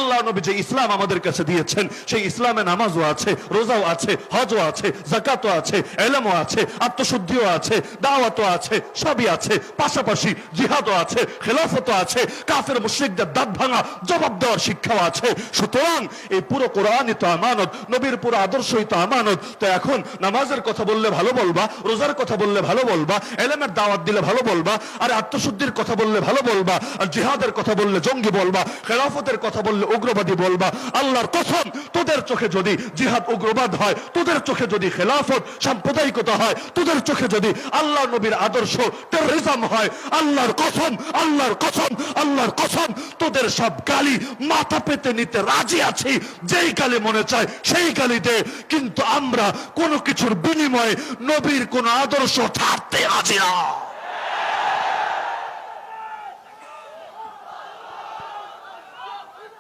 আল্লাহ নবী যে ইসলাম আমাদের কাছে দিয়েছেন, সেই ইসলামে নামাজও আছে, রোজাও আছে, হজও আছে, যাকাতও আছে, ইলমও আছে, আত্মশুদ্ধিও আছে, দাওয়াতও আছে, সবই আছে। পাশাপাশি জিহাদও আছে, খেলাফতও আছে, কাফের মুশরিকদের দাঁত ভাঙা জবাব দেওয়ার শিক্ষাও আছে। সুতরাং এই পুরো কোরআনই তো আমানত, নবীর পুরো আদর্শই তো আমানত। তো এখন নামাজের কথা বললে ভালো বলবা, রোজার কথা বললে ভালো বলবা, ইলমের দাওয়াত দিলে ভালো বলবা, আর আত্মশুদ্ধির কথা বললে ভালো বলবা, আর জিহাদের কথা বললে জঙ্গি বলবা, খেলাফতের কথা বললে উগ্রবাদী বলবা। আল্লাহর কসম, তোদের চোখে যদি জিহাদ উগ্রবাদ হয়, তোদের চোখে যদি খেলাফত সাম্প্রদায়িকতা হয়, তোদের চোখে যদি আল্লাহ নবীর আদর্শ টেররিজম হয়, আল্লাহর কসম, আল্লাহর কসম, আল্লাহর কসম, তোদের সব গালি মাথা পেতে নিতে রাজি আছি। যেই গালি মনে চায় সেই গালি দে, কিন্তু আমরা কোনো কিছুর বিনিময়ে নবীর কোন আদর্শ ছাড়তে রাজি না।